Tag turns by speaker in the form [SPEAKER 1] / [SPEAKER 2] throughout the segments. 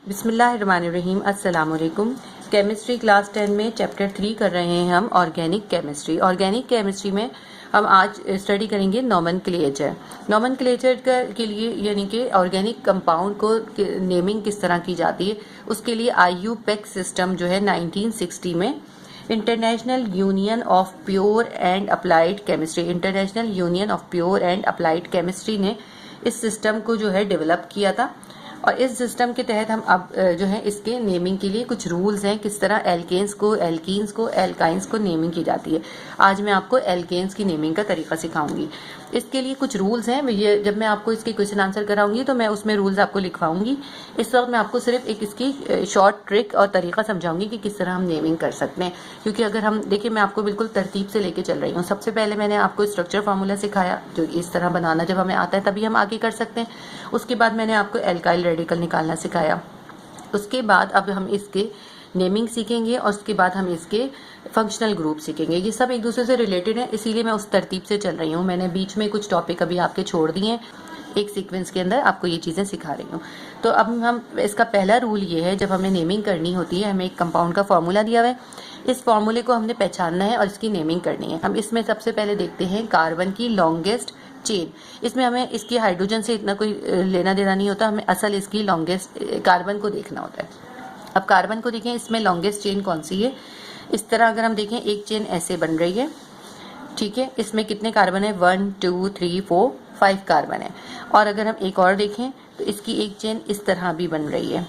[SPEAKER 1] बिस्मिल्लाहिर्रहमानिर्रहीम। अस्सलाम वालेकुम। केमिस्ट्री क्लास 10 में चैप्टर 3 कर रहे हैं हम ऑर्गेनिक केमिस्ट्री। ऑर्गेनिक केमिस्ट्री में हम आज स्टडी करेंगे नोमेनक्लेचर। नोमेनक्लेचर के लिए यानी कि ऑर्गेनिक कंपाउंड को नेमिंग किस तरह की जाती है, उसके लिए IUPAC सिस्टम जो है 1960 में international union of pure and applied chemistry ने इस सिस्टम को जो है डेवलप किया था। और इस सिस्टम के तहत हम अब जो है इसके नेमिंग के लिए कुछ रूल्स हैं, किस तरह एल्केन्स को, एल्कीन्स को, एल्काइंस को नेमिंग की जाती है। आज मैं आपको एल्केन्स की नेमिंग का तरीका सिखाऊंगी। इसके लिए कुछ रूल्स हैं, ये जब मैं आपको इसके क्वेश्चन आंसर कराऊंगी तो मैं उसमें रूल्स आपको लिखवाऊंगी। इस वक्त मैं आपको सिर्फ एक इसकी शॉर्ट ट्रिक और तरीका समझाऊंगी कि किस तरह हम नेमिंग कर सकते हैं। क्योंकि अगर हम देखिए, मैं आपको बिल्कुल तरतीब से लेके चल रही हूँ। सबसे पहले मैंने आपको स्ट्रक्चर फार्मूला सिखाया, जो इस तरह बनाना जब हमें आता है तभी हम आगे कर सकते हैं। उसके बाद मैंने आपको एल्काइल रेडिकल निकालना सिखाया। उसके बाद अब हम इसके नेमिंग सीखेंगे और उसके बाद हम इसके फंक्शनल ग्रुप सीखेंगे। ये सब एक दूसरे से रिलेटेड है, इसीलिए मैं उस तरतीब से चल रही हूँ। मैंने बीच में कुछ टॉपिक अभी आपके छोड़ दिए हैं, एक सीक्वेंस के अंदर आपको ये चीज़ें सिखा रही हूँ। तो अब हम इसका पहला रूल ये है, जब हमें नेमिंग करनी होती है, हमें एक कंपाउंड का फॉर्मूला दिया हुआ है, इस फॉर्मूले को हमने पहचानना है और इसकी नेमिंग करनी है। हम इसमें सबसे पहले देखते हैं कार्बन की लॉन्गेस्ट चेन। इसमें हमें इसकी हाइड्रोजन से इतना कोई लेना देना नहीं होता, हमें असल इसकी लॉन्गेस्ट कार्बन को देखना होता है। अब कार्बन को देखें, इसमें लॉन्गेस्ट चेन कौन सी है। इस तरह अगर हम देखें, एक चेन ऐसे बन रही है, ठीक है। इसमें कितने कार्बन है, 1 2 3 4 5 कार्बन है। और अगर हम एक और देखें तो इसकी एक चेन इस तरह भी बन रही है।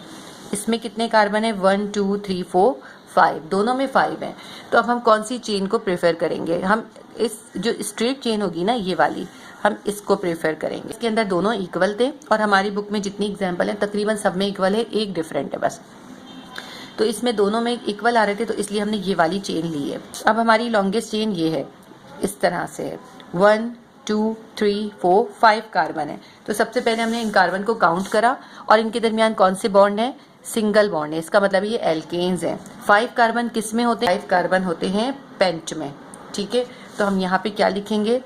[SPEAKER 1] इसमें कितने कार्बन है, 1 2 3 4 5, दोनों में 5 है। तो अब हम कौन सी चेन को प्रेफर करेंगे, हम इस जो स्ट्रेट चेन होगी ना, ये वाली, हम इसको प्रेफर करेंगे। इसके अंदर दोनों इक्वल थे और हमारी बुक में जितनी एग्जाम्पल है तकरीबन सब में इक्वल है, एक डिफरेंट है बस। तो इसमें दोनों में इक्वल आ रहे थे, तो इसलिए हमने ये वाली चेन ली है। अब हमारी लॉन्गेस्ट चेन ये है, इस तरह से है, 1 2 3 4 5 कार्बन है। तो सबसे पहले हमने इन कार्बन को काउंट करा और इनके दरमियान कौन से बॉन्ड है, सिंगल बॉन्ड है। इसका मतलब ये एल्केन्स है। 5 कार्बन किस में होते हैं, 5 कार्बन होते हैं पेंट में, ठीक है। तो हम यहाँ पे क्या लिखेंगे,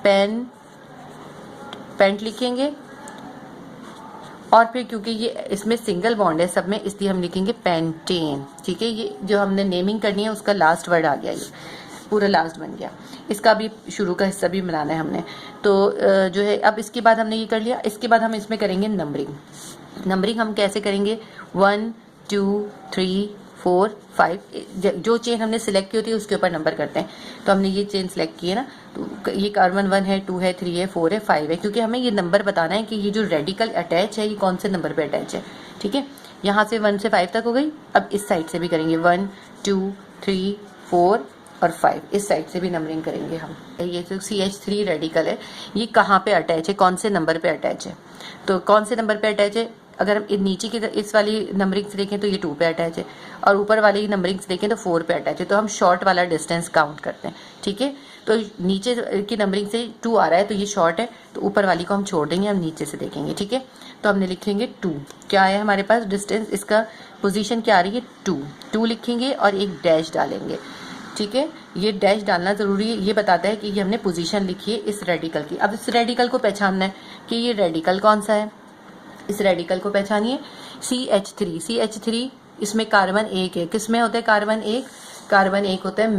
[SPEAKER 1] पेंट लिखेंगे। और फिर क्योंकि ये इसमें सिंगल बॉन्ड है सब में, इसलिए हम लिखेंगे पेंटेन, ठीक है। ये जो हमने नेमिंग करनी है उसका लास्ट वर्ड आ गया, ये पूरा लास्ट बन गया। इसका भी शुरू का हिस्सा भी बनाना है हमने। तो जो है, अब इसके बाद हमने ये कर लिया। इसके बाद हम इसमें करेंगे नंबरिंग हम कैसे करेंगे, 1 2 3 4 5, जो चेन हमने सिलेक्ट की होती है उसके ऊपर नंबर करते हैं। तो हमने ये चेन सिलेक्ट की है ना, तो ये कार्बन 1 है, 2 है, 3 है, 4 है, 5 है, क्योंकि हमें ये नंबर बताना है कि ये जो रेडिकल अटैच है ये कौन से नंबर पे अटैच है, ठीक है। यहाँ से 1 से 5 तक हो गई। अब इस साइड से भी करेंगे, 1 2 3 4 और 5, इस साइड से भी नंबरिंग करेंगे हम। ये जो CH3 रेडिकल है ये कहाँ पे अटैच है, कौन से नंबर पे अटैच है। तो कौन से नंबर पे अटैच है, अगर हम नीचे की इस वाली नंबरिंग से देखें तो ये 2 पे अटैच है, और ऊपर वाली नंबरिंग से देखें तो 4 पे अटैच है। तो हम शॉर्ट वाला डिस्टेंस काउंट करते हैं, ठीक है। तो नीचे की नंबरिंग से 2 आ रहा है तो ये शॉर्ट है, तो ऊपर वाली को हम छोड़ देंगे, हम नीचे से देखेंगे, ठीक है। तो हमने लिखेंगे 2, क्या आया हमारे पास डिस्टेंस, इसका पोजीशन क्या आ रही है, 2 लिखेंगे और एक डैश डालेंगे, ठीक है। ये डैश डालना जरूरी है, ये बताता है कि ये हमने पोजीशन लिखी है इस रेडिकल की। अब इस रेडिकल को पहचानना है कि ये रेडिकल कौन सा है। इस रेडिकल को पहचानिए, CH3 इसमें कार्बन 1 है। किस में होता है कार्बन 1, कार्बन 1 होता है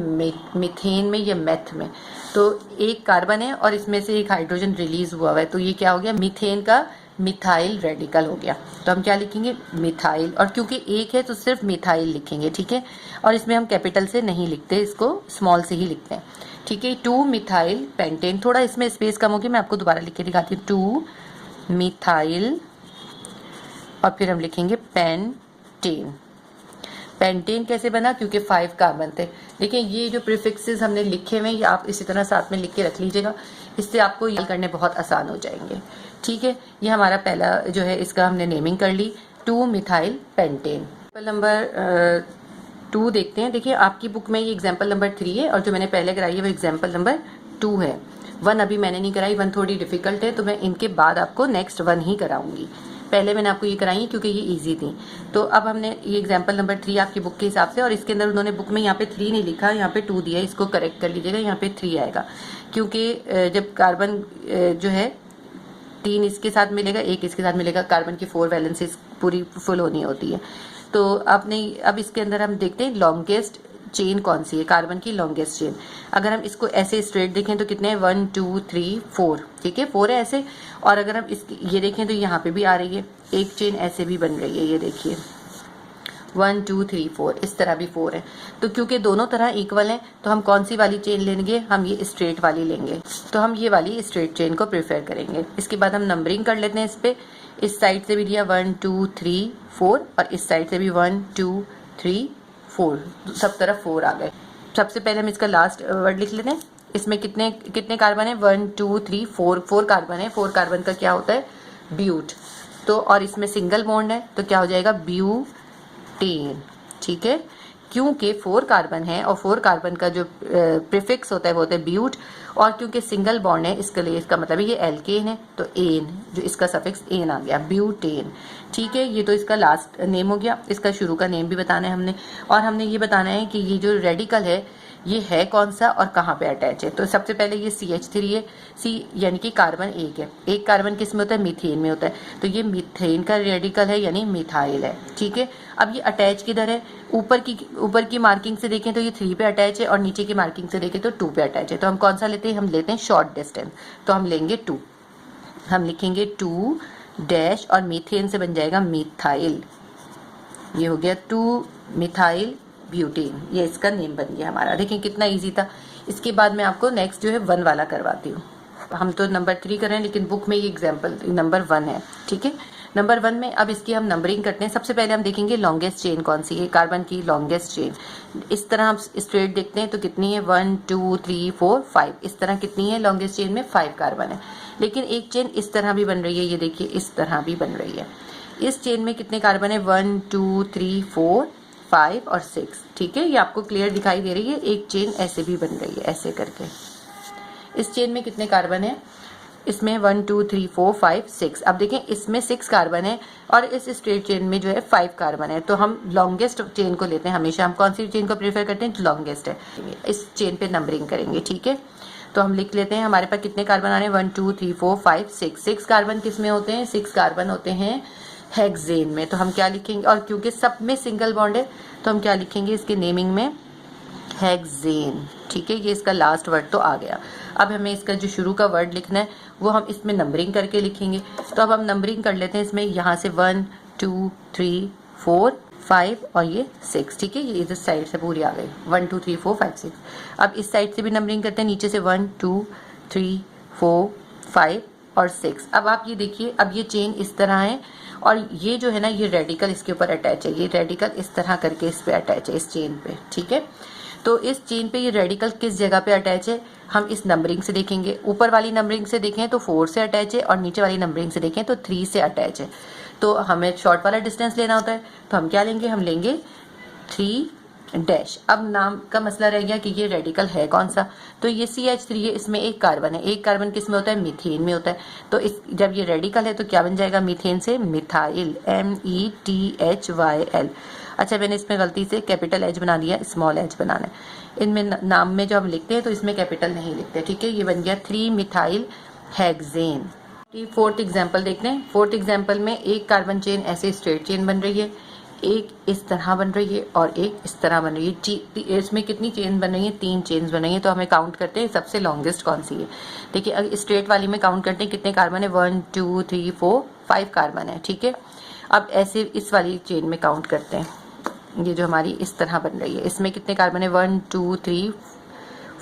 [SPEAKER 1] मीथेन में या मेथ में। तो एक कार्बन है और इसमें से एक हाइड्रोजन रिलीज हुआ है, तो ये क्या हो गया, मीथेन का मिथाइल रेडिकल हो गया। तो हम क्या लिखेंगे, मिथाइल, और क्योंकि एक है तो सिर्फ मिथाइल लिखेंगे, ठीक है। और इसमें हम कैपिटल से नहीं लिखते, इसको स्मॉल से ही लिखते हैं, ठीक है। 2 मिथाइल पेंटेन, थोड़ा इसमें स्पेस कम होगी, मैं आपको दोबारा लिख के दिखाती हूँ, 2 मिथाइल और फिर हम लिखेंगे पेंटेन कैसे बना, क्योंकि 5 कार्बन थे। देखिए ये जो प्रीफिक्सेस हमने लिखे हुए हैं ये आप इसी तरह साथ में लिख के रख लीजिएगा, इससे आपको याद करने बहुत आसान हो जाएंगे, ठीक है। ये हमारा पहला जो है इसका हमने नेमिंग कर ली, 2 मिथाइल पेंटेन। नंबर 2 देखते हैं। देखिए आपकी बुक में ये एग्जाम्पल नंबर 3 है और जो मैंने पहले कराई है वो एग्जाम्पल नंबर 2 है। 1 अभी मैंने नहीं कराई, 1 थोड़ी डिफिकल्ट है, तो मैं इनके बाद आपको नेक्स्ट 1 ही कराऊंगी। पहले मैंने आपको ये कराई है क्योंकि ये इजी थी। तो अब हमने ये एग्जाम्पल नंबर 3 आपकी बुक के हिसाब से, और इसके अंदर उन्होंने बुक में यहाँ पे 3 नहीं लिखा, यहाँ पे 2 दिया है, इसको करेक्ट कर लीजिएगा, यहाँ पे 3 आएगा। क्योंकि जब कार्बन जो है 3 इसके साथ मिलेगा, 1 इसके साथ मिलेगा, कार्बन की 4 वैलेंसीज पूरी फुल होनी होती है। तो अब इसके अंदर हम देखते हैं लॉन्गेस्ट चेन कौन सी है, कार्बन की लॉन्गेस्ट चेन। अगर हम इसको ऐसे स्ट्रेट देखें तो कितने हैं, 1 2 3 4, ठीक है 4 है ऐसे। और अगर हम ये देखें तो यहाँ पे भी आ रही है एक चेन, ऐसे भी बन रही है, ये देखिए 1 2 3 4, इस तरह भी 4 है। तो क्योंकि दोनों तरह इक्वल हैं तो हम कौन सी वाली चेन लेंगे, हम ये स्ट्रेट वाली लेंगे। तो हम ये वाली स्ट्रेट चेन को प्रेफर करेंगे। इसके बाद हम नंबरिंग कर लेते हैं इस पे। इस साइड से भी दिया 1 2 3 4 और इस साइड से भी 1 2 3 4, सब तरफ 4 आ गए। सबसे पहले हम इसका लास्ट वर्ड लिख लेते हैं। इसमें कितने कितने कार्बन है, 1 2 3 4 कार्बन है। 4 कार्बन का क्या होता है, ब्यूट। तो और इसमें सिंगल बॉन्ड है तो क्या हो जाएगा, ब्यूटेन, ठीक है। क्योंकि 4 कार्बन है और 4 कार्बन का जो प्रीफिक्स होता है वो होता है ब्यूट, और क्योंकि सिंगल बॉन्ड है इसके लिए इसका मतलब है ये एल्केन है, तो एन, जो इसका सफिक्स एन आ गया, ब्यूटेन, ठीक है। ये तो इसका लास्ट नेम हो गया। इसका शुरू का नेम भी बताना है हमने, और हमने ये बताना है कि ये जो रेडिकल है ये है कौन सा और कहाँ पे अटैच है। तो सबसे पहले ये CH3 है, सी यानी कि कार्बन एक है। एक कार्बन किस में होता है, मीथेन में होता है। तो ये मीथेन का रेडिकल है यानी मिथाइल है, ठीक है। अब ये अटैच किधर है, ऊपर की मार्किंग से देखें तो ये 3 पे अटैच है, और नीचे की मार्किंग से देखें तो 2 पे अटैच है। तो हम कौन सा लेते हैं, हम लेते हैं शॉर्ट डिस्टेंस। तो हम लेंगे 2, हम लिखेंगे 2 डैश और मीथेन से बन जाएगा मिथाइल। ये हो गया 2 मिथाइल ब्यूटेन, ये इसका नेम बन गया हमारा। देखें कितना इजी था। इसके बाद मैं आपको नेक्स्ट जो है 1 वाला करवाती हूँ। हम तो नंबर 3 कर रहे हैं लेकिन बुक में ये एग्जाम्पल नंबर 1 है, ठीक है। नंबर 1 में अब इसकी हम नंबरिंग करते हैं। सबसे पहले हम देखेंगे लॉन्गेस्ट चेन कौन सी है, कार्बन की लॉन्गेस्ट चेन। इस तरह हम स्ट्रेट देखते हैं तो कितनी है, 1 2 3 4 5, इस तरह कितनी है लॉन्गेस्ट चेन में, 5 कार्बन है। लेकिन एक चेन इस तरह भी बन रही है, ये देखिए इस तरह भी बन रही है। इस चेन में कितने कार्बन है, 1 2 3 4 5 और 6, ठीक है। ये आपको क्लियर दिखाई दे रही है। एक चेन ऐसे भी बन रही है, ऐसे करके। इस चेन में कितने कार्बन है, इसमें 1 2 3 4 5 6। अब देखें इसमें 6 कार्बन है और इस स्ट्रेट चेन में जो है 5 कार्बन है। तो हम लॉन्गेस्ट चेन को लेते हैं हमेशा। हम कौन सी चेन को प्रेफर करते हैं, जो लॉन्गेस्ट है। इस चेन पे नंबरिंग करेंगे, ठीक है। तो हम लिख लेते हैं हमारे पास कितने कार्बन आ रहे हैं, 1 2 3 4 5 6। 6 कार्बन किस में होते हैं, 6 कार्बन होते हैं हेक्सेन में। तो हम क्या लिखेंगे, और क्योंकि सब में सिंगल बॉन्ड है तो हम क्या लिखेंगे इसके नेमिंग में, हेक्सेन, ठीक है। ये इसका लास्ट वर्ड तो आ गया। अब हमें इसका जो शुरू का वर्ड लिखना है वो हम इसमें नंबरिंग करके लिखेंगे। तो अब हम नंबरिंग कर लेते हैं इसमें, यहाँ से 1 2 3 4 5 और ये 6, ठीक है। ये इधर साइड से पूरी आ गई, 1 2 3 4 5 6। अब इस साइड से भी नंबरिंग करते हैं, नीचे से 1 2 3 4 5 और 6। अब आप ये देखिए, अब ये चेन इस तरह है और ये जो है ना ये रेडिकल इसके ऊपर अटैच है। ये रेडिकल इस तरह करके इस पे अटैच है, इस चेन पे, ठीक है। तो इस चेन पे ये रेडिकल किस जगह पे अटैच है, हम इस नंबरिंग से देखेंगे। ऊपर वाली नंबरिंग से देखें तो 4 से अटैच है और नीचे वाली नंबरिंग से देखें तो 3 से अटैच है। तो हमें शॉर्ट वाला डिस्टेंस लेना होता है, तो हम क्या लेंगे, हम लेंगे 3 डैश। अब नाम का मसला रह गया कि ये रेडिकल है कौन सा। तो ये CH3 है, इसमें एक कार्बन है। एक कार्बन किस में होता है, मीथेन में होता है। तो इस जब ये रेडिकल है तो क्या बन जाएगा, मीथेन से मिथाइल, METHYL। अच्छा, मैंने इसमें गलती से कैपिटल H बना दिया, स्मॉल h बनाना है। इनमें नाम में जो हम लिखते हैं तो इसमें कैपिटल नहीं लिखते, ठीक है। ये बन गया 3 मिथाइल हेक्सेन। फोर्थ एग्जाम्पल देखते हैं। फोर्थ एग्जाम्पल में एक कार्बन चेन ऐसे स्ट्रेट चेन बन रही है, एक इस तरह बन रही है और एक इस तरह बन रही है। इसमें कितनी चेन बन रही है, 3 चेन्स बन रही है। तो हमें काउंट करते हैं सबसे लॉन्गेस्ट कौन सी है। देखिए अगर स्ट्रेट वाली में काउंट करते हैं कितने कार्बन है, 1 2 3 4 5 कार्बन है, ठीक है। अब ऐसे इस वाली चेन में काउंट करते हैं, ये जो हमारी इस तरह बन रही है, इसमें कितने कार्बन है, 1 2 3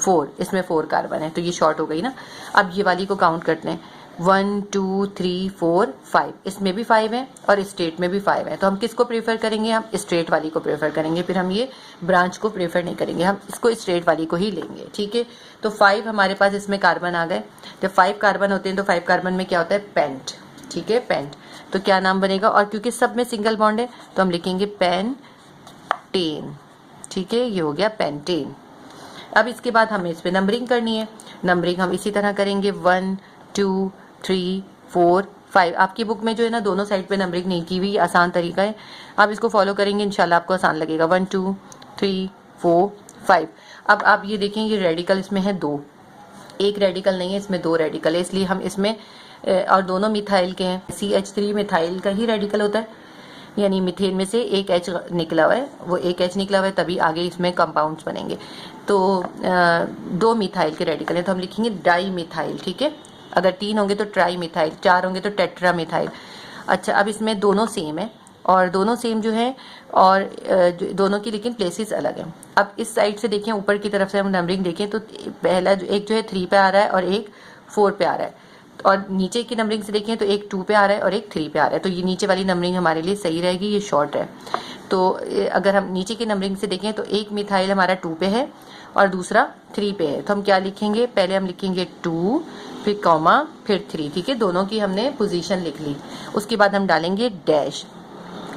[SPEAKER 1] 4, इसमें 4 कार्बन है। तो ये शॉर्ट हो गई ना। अब ये वाली को काउंट करते हैं, 1 2 3 4 5, इसमें भी 5 है और स्ट्रेट में भी 5 है। तो हम किसको प्रेफर करेंगे, हम स्ट्रेट वाली को प्रेफर करेंगे। फिर हम ये ब्रांच को प्रेफर नहीं करेंगे, हम इसको स्ट्रेट वाली को ही लेंगे, ठीक है। तो 5 हमारे पास इसमें कार्बन आ गए। जब 5 कार्बन होते हैं तो 5 कार्बन में क्या होता है, पेंट, ठीक है, पेंट। तो क्या नाम बनेगा, और क्योंकि सब में सिंगल बॉन्ड है तो हम लिखेंगे पेंटेन, ठीक है। ये हो गया पेंटेन। अब इसके बाद हमें इस पे नंबरिंग करनी है। नंबरिंग हम इसी तरह करेंगे, 1 2 3 4 5। आपकी बुक में जो है ना दोनों साइड पे नंबरिंग नहीं की हुई, आसान तरीका है। आप इसको फॉलो करेंगे इंशाल्लाह आपको आसान लगेगा। 1 2 3 4 5। अब आप ये देखें, ये रेडिकल इसमें है 2, एक रेडिकल नहीं है, इसमें 2 रेडिकल है, इसलिए हम इसमें और दोनों मिथाइल के हैं। CH3 मिथाइल का ही रेडिकल होता है। यानी मीथेन में से एक H निकला हुआ है, वो एक H निकला हुआ है तभी आगे इसमें कंपाउंड्स बनेंगे। तो 2 मिथाइल के रेडिकल है तो हम लिखेंगे डाई मिथाइल, ठीक है। अगर 3 होंगे तो ट्राई मिथाइल, 4 होंगे तो टेट्रा मिथाइल। अच्छा, अब इसमें दोनों सेम है और दोनों सेम जो है और दोनों की लेकिन प्लेसेस अलग हैं। अब इस साइड से देखें, ऊपर की तरफ से हम नंबरिंग देखें तो पहला एक जो है 3 पे आ रहा है और एक 4 पे आ रहा है, और नीचे की नंबरिंग से देखें तो एक 2 पे आ रहा है और एक 3 पे आ रहा है। तो ये नीचे वाली नंबरिंग हमारे लिए सही रहेगी, ये शॉर्ट है। तो अगर हम नीचे की नंबरिंग से देखें तो एक मिथाइल हमारा 2 पे है और दूसरा 3 पे है। तो हम क्या लिखेंगे, पहले हम लिखेंगे 2 फिर कॉमा फिर 3, ठीक है। दोनों की हमने पोजीशन लिख ली। उसके बाद हम डालेंगे डैश।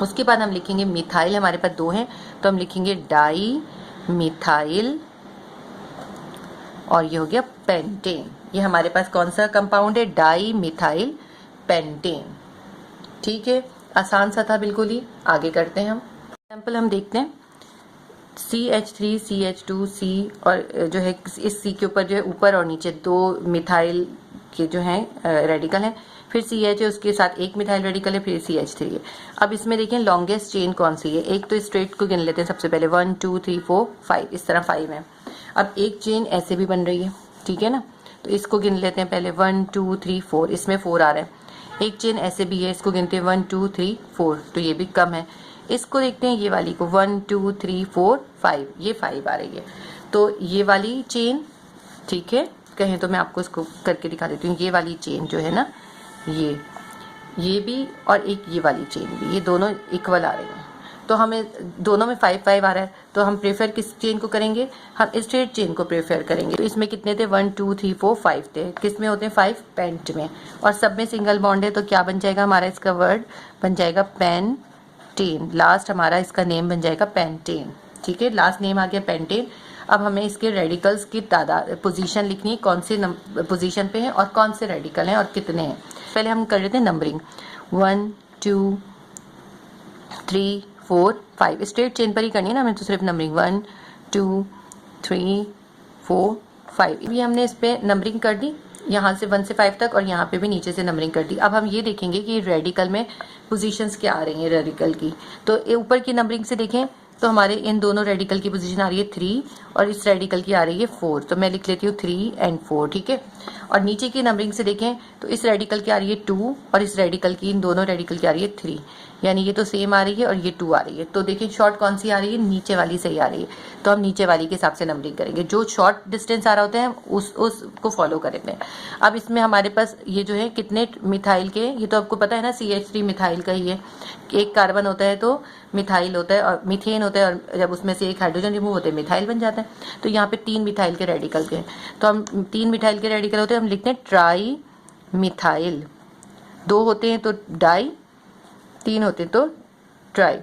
[SPEAKER 1] उसके बाद हम लिखेंगे मिथाइल हमारे पास 2 हैं तो हम लिखेंगे डाई मिथाइल और ये हो गया पेंटेन। ये हमारे पास कौन सा कंपाउंड है, डाई मिथाइल पेंटेन, ठीक है। आसान सा था बिल्कुल ही। आगे करते हैं हम एग्जाम्पल, हम देखते हैं CH3 CH2C और जो है इस C के ऊपर जो है ऊपर और नीचे 2 मिथाइल के जो हैं रेडिकल हैं, फिर CH है उसके साथ एक मिथाइल रेडिकल है, फिर CH3 है। अब इसमें देखें लॉन्गेस्ट चेन कौन सी है। एक तो स्ट्रेट को गिन लेते हैं सबसे पहले, 1 2 3 4 5, इस तरह 5 है। अब एक चेन ऐसे भी बन रही है, ठीक है ना, तो इसको गिन लेते हैं पहले 1 2 3 4, इसमें 4 आ रहा है। एक चेन ऐसे भी है, इसको गिनते हैं 1 2 3 4, तो ये भी कम है। इसको देखते हैं ये वाली को 1 2 3 4 5, ये 5 आ रही है। तो ये वाली चेन, ठीक है, कहें तो मैं आपको इसको करके दिखा देती हूँ। ये वाली चेन जो है ना, ये भी और एक ये वाली चेन भी, ये दोनों इक्वल आ रही हैं। तो हमें दोनों में 5 5 आ रहा है, तो हम प्रेफर किस चेन को करेंगे, हम स्ट्रेट चेन को प्रेफर करेंगे। तो इसमें कितने थे, 1 2 3 4 5 थे। किस में होते हैं, 5 पेंट में, और सब में सिंगल बॉन्ड है। तो क्या बन जाएगा हमारा, इसका वर्ड बन जाएगा पेंटेन। लास्ट हमारा इसका नेम बन जाएगा पेंटेन, ठीक है। लास्ट नेम आ गया पेंटेन। अब हमें इसके रेडिकल्स की तादाद पोजीशन लिखनी है, कौन से पोजीशन पे है और कौन से रेडिकल हैं और कितने हैं। पहले हम कर लेते हैं नंबरिंग, 1 2 3 4 5, स्ट्रेट चेन पर ही करनी है ना हमें, तो सिर्फ नंबरिंग 1 2 3 4 5। भी हमने इस पे नंबरिंग कर दी, यहाँ से 1 से 5 तक, और यहाँ पे भी नीचे से नंबरिंग कर दी। अब हम ये देखेंगे कि रेडिकल में पोजीशंस क्या आ रही हैं रेडिकल की। तो ऊपर की नंबरिंग से देखें तो हमारे इन दोनों रेडिकल की पोजीशन आ रही है 3 और इस रेडिकल की आ रही है 4, तो मैं लिख लेती हूँ 3 और 4, ठीक है। और नीचे की नंबरिंग से देखें तो इस रेडिकल की आ रही है 2 और इस रेडिकल की, इन दोनों रेडिकल की आ रही है 3, यानी ये तो सेम आ रही है और ये 2 आ रही है। तो देखिए शॉर्ट कौन सी आ रही है, नीचे वाली सही आ रही है। तो हम नीचे वाली के हिसाब से नंबरिंग करेंगे, जो शॉर्ट डिस्टेंस आ रहा होता है उसको फॉलो करेंगे। अब इसमें हमारे पास ये जो है कितने मिथाइल के, ये तो आपको पता है ना, CH3 मिथाइल का ही है। एक कार्बन होता है तो मिथाइल होता है और मीथेन होता है, और जब उसमें से एक हाइड्रोजन रिमूव होते हैं मिथाइल बन जाता है। तो यहाँ पे 3 मिथाइल के रेडिकल के, तो हम 3 मिथाइल के रेडिकल होते हैं, हम लिखते हैं ट्राई मिथाइल। 2 होते हैं तो डाई, 3 होते हैं तो ट्राई।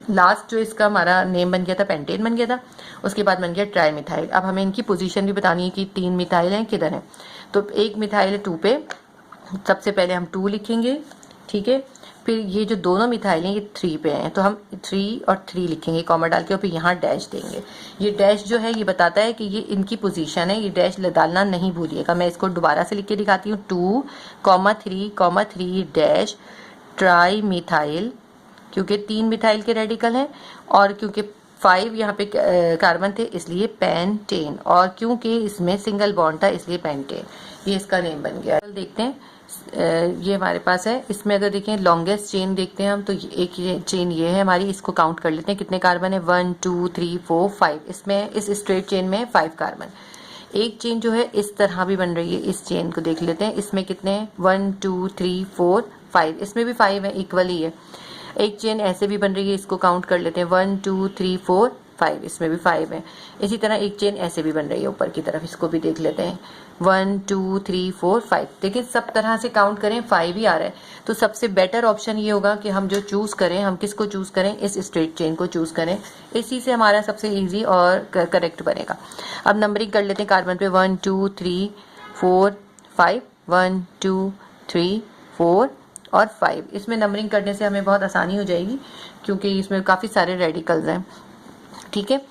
[SPEAKER 1] लास्ट जो इसका हमारा नेम बन गया था पेंटेन बन गया था, उसके बाद बन गया ट्राई मिथाइल। अब हमें इनकी पोजीशन भी बतानी है कि 3 मिथाइल हैं किधर हैं। तो एक मिथाइल है 2 पे, सबसे पहले हम 2 लिखेंगे, ठीक है। फिर ये जो दोनों मिथाइल हैं ये 3 पे हैं, तो हम 3 और 3 लिखेंगे कॉमा डाल के, और फिर यहाँ डैश देंगे। ये डैश जो है ये बताता है कि ये इनकी पोजीशन है, ये डैश डालना नहीं भूलिएगा। मैं इसको दोबारा से लिख के दिखाती हूँ, 2 3 डैश ट्राई मिथाइल, क्योंकि 3 मिथाइल के रेडिकल हैं और क्योंकि 5 यहाँ पे कार्बन थे इसलिए पेंटेन, और क्योंकि इसमें सिंगल बॉन्ड था इसलिए पेंटेन, ये इसका नेम बन गया। देखते हैं ये हमारे पास है। इसमें अगर देखें लॉन्गेस्ट चेन देखते हैं हम, तो एक चेन ये है हमारी, इसको काउंट कर लेते हैं कितने कार्बन है, 1 2 3 4 5। इसमें इस स्ट्रेट चेन में 5 कार्बन। एक चेन जो है इस तरह भी बन रही है, इस चेन को देख लेते हैं, इसमें कितने हैं, 1 2 3 4 5, इसमें भी 5 है, इक्वल ही है। एक चेन ऐसे भी बन रही है, इसको काउंट कर लेते हैं, 1 2 3 4 5, इसमें भी 5 है। इसी तरह एक चेन ऐसे भी बन रही है ऊपर की तरफ, इसको भी देख लेते हैं, 1 2 3 4 5। देखिए सब तरह से काउंट करें 5 ही आ रहा है। तो सबसे बेटर ऑप्शन ये होगा कि हम जो चूज करें, हम किसको चूज करें, इस स्ट्रेट चेन को चूज करें, इसी से हमारा सबसे इजी और करेक्ट बनेगा। अब नंबरिंग कर लेते हैं कार्बन पे, 1 2 3 4 5, 1 2 3 4 और 5। इसमें नंबरिंग करने से हमें बहुत आसानी हो जाएगी क्योंकि इसमें काफ़ी सारे रेडिकल्स हैं, ठीक है।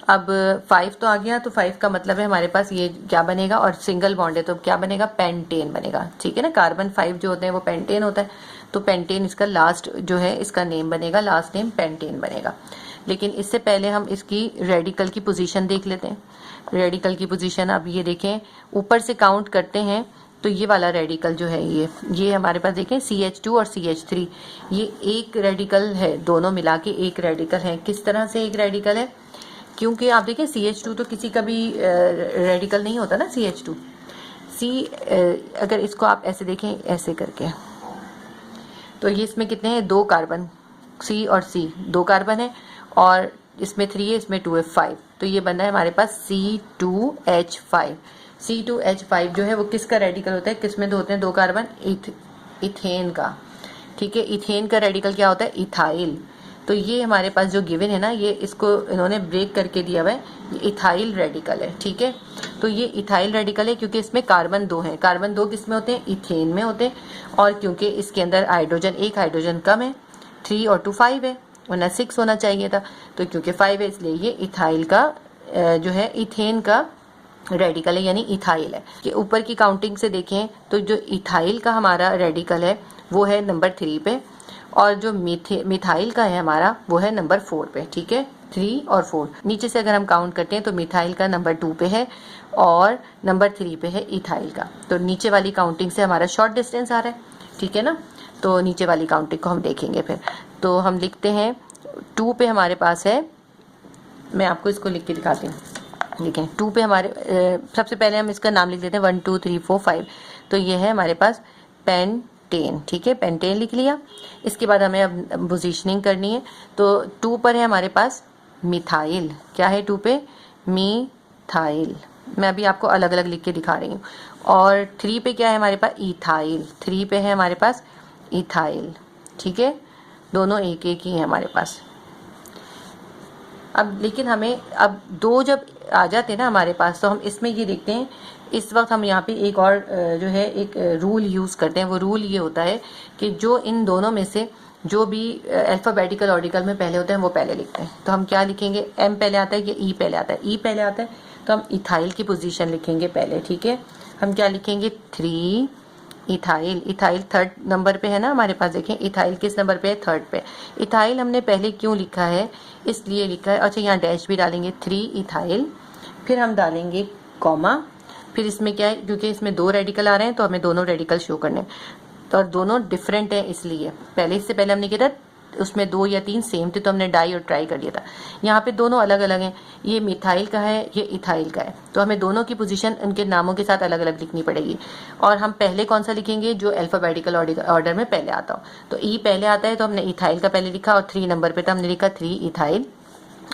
[SPEAKER 1] अब 5 तो आ गया, तो 5 का मतलब है हमारे पास ये क्या बनेगा, और सिंगल बॉन्ड है तो क्या बनेगा, पेंटेन बनेगा, ठीक है ना। कार्बन 5 जो होते हैं वो पेंटेन होता है। तो पेंटेन इसका लास्ट जो है इसका नेम बनेगा, लास्ट नेम पेंटेन बनेगा। लेकिन इससे पहले हम इसकी रेडिकल की पोजीशन देख लेते हैं। रेडिकल की पोजीशन अब ये देखें, ऊपर से काउंट करते हैं तो ये वाला रेडिकल जो है ये हमारे पास देखें CH2 और CH3, ये एक रेडिकल है, दोनों मिला के एक रेडिकल है। किस तरह से एक रेडिकल है? क्योंकि आप देखें CH2 तो किसी का भी रेडिकल नहीं होता ना, CH2 अगर इसको आप ऐसे देखें ऐसे करके, तो ये इसमें कितने हैं? 2 कार्बन, C और C 2 कार्बन है, और इसमें 3 है, इसमें 2 है, 5। तो ये बन रहा है हमारे पास C2H5। C2H5 जो है वो किसका रेडिकल होता है? किसमें दो होते हैं 2 कार्बन? इथेन का। ठीक है, इथेन का रेडिकल क्या होता है? इथाइल। तो ये हमारे पास जो गिवन है ना, ये इसको इन्होंने ब्रेक करके दिया हुआ है, ये इथाइल रेडिकल है। ठीक है, तो ये इथाइल रेडिकल है क्योंकि इसमें कार्बन 2 हैं। कार्बन 2 किस में होते हैं? इथेन में होते हैं। और क्योंकि इसके अंदर हाइड्रोजन, एक हाइड्रोजन कम है, 3 और 2 5 है, वरना 6 होना चाहिए था। तो क्योंकि 5 है इसलिए ये इथाइल का जो है इथेन का रेडिकल है, यानी इथाइल है। कि ऊपर की काउंटिंग से देखें तो जो इथाइल का हमारा रेडिकल है वो है नंबर 3 पे, और जो मिथाइल का है हमारा वो है नंबर 4 पे। ठीक है, 3 और 4। नीचे से अगर हम काउंट करते हैं तो मिथाइल का नंबर 2 पे है और नंबर 3 पे है इथाइल का। तो नीचे वाली काउंटिंग से हमारा शॉर्ट डिस्टेंस आ रहा है। ठीक है ना, तो नीचे वाली काउंटिंग को हम देखेंगे फिर। तो हम लिखते हैं 2 पे हमारे पास है, मैं आपको इसको लिख के दिखाती हूँ। देखें 2 पे हमारे सबसे पहले हम इसका नाम लिख देते हैं 1 2 3 4 5। तो ये है हमारे पास पेंटेन। ठीक है, पेंटेन लिख लिया। इसके बाद हमें अब पोजीशनिंग करनी है। तो 2 पर है हमारे पास मिथाइल। क्या है 2 पे? मिथाइल। मैं अभी आपको अलग अलग लिख के दिखा रही हूँ। और 3 पे क्या है हमारे पास? इथाइल। 3 पे है हमारे पास इथाइल। ठीक है, दोनों एक एक ही है हमारे पास। अब लेकिन हमें अब 2 जब आ जाते हैं ना हमारे पास, तो हम इसमें ये देखते हैं, इस वक्त हम यहाँ पे एक और जो है एक रूल यूज़ करते हैं। वो रूल ये होता है कि जो इन दोनों में से जो भी अल्फ़ाबेटिकल ऑर्डिकल में पहले होते हैं वो पहले लिखते हैं। तो हम क्या लिखेंगे? M पहले आता है कि E पहले आता है? E पहले आता है, तो हम इथाइल की पोजीशन लिखेंगे पहले। ठीक है, हम क्या लिखेंगे? 3 इथाइल। इथाइल 3rd नंबर पे है ना हमारे पास। देखें इथाइल किस नंबर पे है? 3rd पे। इथाइल हमने पहले क्यों लिखा है? इसलिए लिखा है, अच्छा यहाँ डैश भी डालेंगे, 3 इथाइल, फिर हम डालेंगे कॉमा, फिर इसमें क्या है, क्योंकि इसमें 2 रेडिकल आ रहे हैं तो हमें दोनों रेडिकल शो करने हैं, तो और दोनों डिफरेंट है इसलिए पहले, इससे पहले हमने किया था उसमें 2 या 3 सेम थे तो हमने डाई और ट्राई कर लिया था। यहाँ पे दोनों अलग अलग हैं, ये मिथाइल का है, ये इथाइल का है, तो हमें दोनों की पोजीशन उनके नामों के साथ अलग अलग लिखनी पड़ेगी। और हम पहले कौन सा लिखेंगे? जो अल्फाबेटिकल ऑर्डर में पहले आता हो। तो ई पहले आता है तो हमने इथाइल का पहले लिखा, और 3 नंबर पे तो हमने लिखा 3 इथाइल।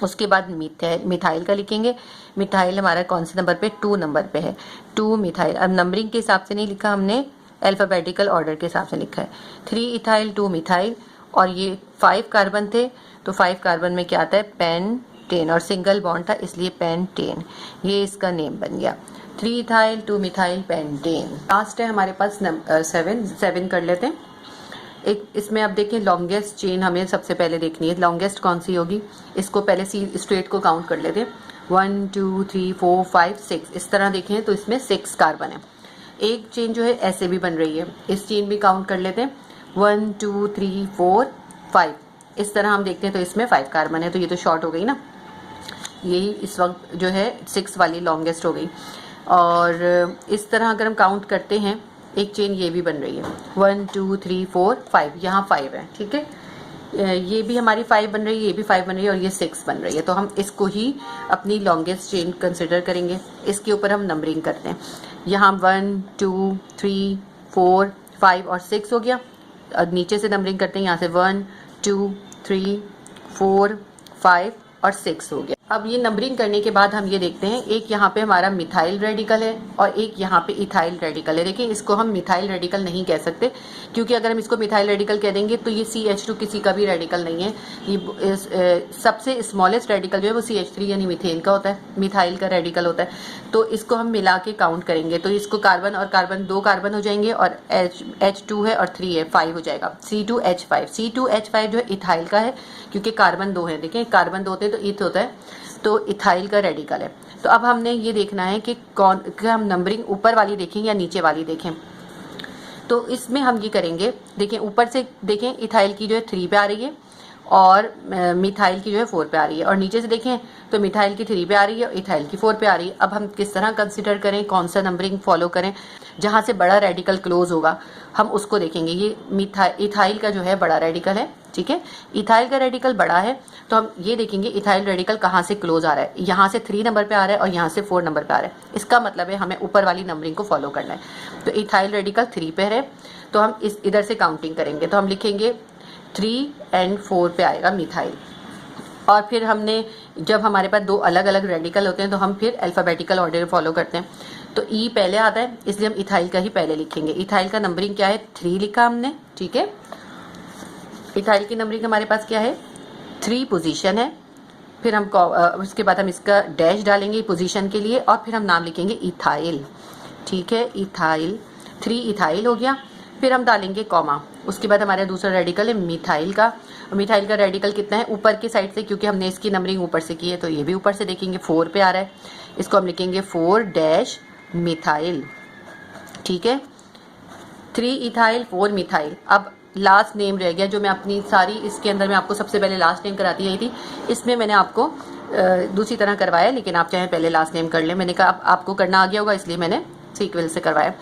[SPEAKER 1] उसके बाद मिथाइल का लिखेंगे। मिथाइल हमारा कौन से नंबर पे? 2 नंबर पे है, 2 मिथाइल। अब नंबरिंग के हिसाब से नहीं लिखा हमने, अल्फाबेटिकल ऑर्डर के हिसाब से लिखा है। 3 इथाइल 2 मिथाइल, और ये 5 कार्बन थे, तो 5 कार्बन में क्या आता है? पेंटेन, और सिंगल बॉन्ड था इसलिए पेंटेन, ये इसका नेम बन गया। 3 इथाइल 2 मिथाइल पेंटेन। लास्ट है हमारे पास 7 कर लेते हैं। एक इसमें आप देखिए लॉन्गेस्ट चेन हमें सबसे पहले देखनी है। लॉन्गेस्ट कौन सी होगी? इसको पहले स्ट्रेट को काउंट कर लेते हैं। 1 2 3 4 5 6, इस तरह देखें तो इसमें 6 कार्बन है। एक चेन जो है ऐसे भी बन रही है, इस चेन भी काउंट कर लेते हैं। 1 2 3 4 5, इस तरह हम देखते हैं तो इसमें 5 कार्बन है, तो ये तो शॉर्ट हो गई ना, यही इस वक्त जो है 6 वाली लॉन्गेस्ट हो गई। और इस तरह अगर हम काउंट करते हैं, एक चेन ये भी बन रही है, 1 2 3 4 5, यहाँ 5 है। ठीक है, ये भी हमारी 5 बन रही है, ये भी 5 बन रही है, और ये 6 बन रही है, तो हम इसको ही अपनी लॉन्गेस्ट चेन कंसिडर करेंगे। इसके ऊपर हम नंबरिंग करते हैं। यहाँ 1 2 3 4 5 और 6 हो गया। अब नीचे से नंबरिंग करते हैं, यहाँ से 1 2 3 4 5 और 6 हो गया। अब ये नंबरिंग करने के बाद हम ये देखते हैं, एक यहाँ पे हमारा मिथाइल रेडिकल है और एक यहाँ पे इथाइल रेडिकल है। देखिए इसको हम मिथाइल रेडिकल नहीं कह सकते, क्योंकि अगर हम इसको मिथाइल रेडिकल कह देंगे तो ये CH2 किसी का भी रेडिकल नहीं है। ये सबसे स्मॉलेस्ट रेडिकल जो है वो CH3 यानी मीथेन का होता है, मिथाइल का रेडिकल होता है। तो इसको हम मिला के काउंट करेंगे, तो इसको कार्बन और कार्बन 2 कार्बन हो जाएंगे, और H2 है और 3 है, 5 हो जाएगा। C2H5, C2H5 जो है इथाइल का है, क्योंकि कार्बन 2 है। देखिए कार्बन 2 होते हैं तो इथ होता है, तो इथाइल का रेडिकल है। तो अब हमने ये देखना है कि हम नंबरिंग ऊपर वाली देखें या नीचे वाली देखें। तो इसमें हम ये करेंगे, देखें ऊपर से देखें इथाइल की जो है 3 पे आ रही है और मिथाइल की जो है 4 पे आ रही है, और नीचे से देखें तो मिथाइल की 3 पे आ रही है और इथाइल की 4 पे आ रही है। अब हम किस तरह कंसिडर करें, कौन सा नंबरिंग फॉलो करें, जहां से बड़ा रेडिकल क्लोज होगा हम उसको देखेंगे। ये इथाइल का जो है बड़ा रेडिकल है, ठीक है, इथाइल का रेडिकल बड़ा है, तो हम ये देखेंगे इथाइल रेडिकल कहाँ से क्लोज आ रहा है। यहाँ से 3 नंबर पे आ रहा है और यहाँ से 4 नंबर पे आ रहा है, इसका मतलब है हमें ऊपर वाली नंबरिंग को फॉलो करना है। तो इथाइल रेडिकल 3 पे है, तो हम इस इधर से काउंटिंग करेंगे, तो हम लिखेंगे 3 और 4 पे आएगा मिथाइल। और फिर हमने जब हमारे पास 2 अलग अलग रेडिकल होते हैं तो हम फिर अल्फाबेटिकल ऑर्डर फॉलो करते हैं। तो ई पहले आता है, इसलिए हम इथाइल का ही पहले लिखेंगे। इथाइल का नंबरिंग क्या है, 3 लिखा हमने, ठीक है। इथाइल की नंबरिंग हमारे पास क्या है, 3 पोजीशन है। फिर हम उसके बाद हम इसका डैश डालेंगे पोजीशन के लिए, और फिर हम नाम लिखेंगे इथाइल, ठीक है, इथाइल 3 इथाइल हो गया। फिर हम डालेंगे कॉमा, उसके बाद हमारा दूसरा रेडिकल है मिथाइल का। मिथाइल का रेडिकल कितना है, ऊपर की साइड से, क्योंकि हमने इसकी नंबरिंग ऊपर से की है तो ये भी ऊपर से देखेंगे 4 पे आ रहा है, इसको हम लिखेंगे 4 डैश मिथाइल, ठीक है, 3 इथाइल 4 मिथाइल। अब लास्ट नेम रह गया जो मैं अपनी सारी इसके अंदर में आपको सबसे पहले लास्ट नेम कराती आई थी, इसमें मैंने आपको दूसरी तरह करवाया, लेकिन आप चाहे पहले लास्ट नेम कर लें। मैंने कहा अब आपको करना आ गया होगा, इसलिए मैंने सीक्वल से करवाया।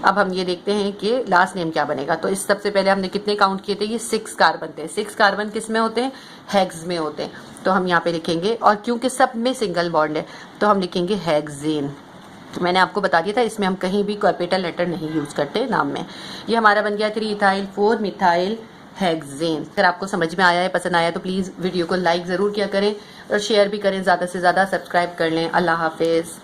[SPEAKER 1] अब हम ये देखते हैं कि लास्ट नेम क्या बनेगा। तो इस सबसे पहले हमने कितने काउंट किए थे, ये 6 कार्बन थे। 6 कार्बन किस में होते हैं, हेक्स में होते हैं, तो हम यहाँ पे लिखेंगे, और क्योंकि सब में सिंगल बॉन्ड है तो हम लिखेंगे हेक्सेन। मैंने आपको बता दिया था इसमें हम कहीं भी कैपिटल लेटर नहीं यूज करते नाम में। ये हमारा बन गया 3 इथाइल 4 मिथाइल हेक्सेन। अगर आपको समझ में आया है, पसंद आया, तो प्लीज़ वीडियो को लाइक ज़रूर किया करें और शेयर भी करें, ज़्यादा से ज़्यादा सब्सक्राइब कर लें। अल्लाह हाफिज़।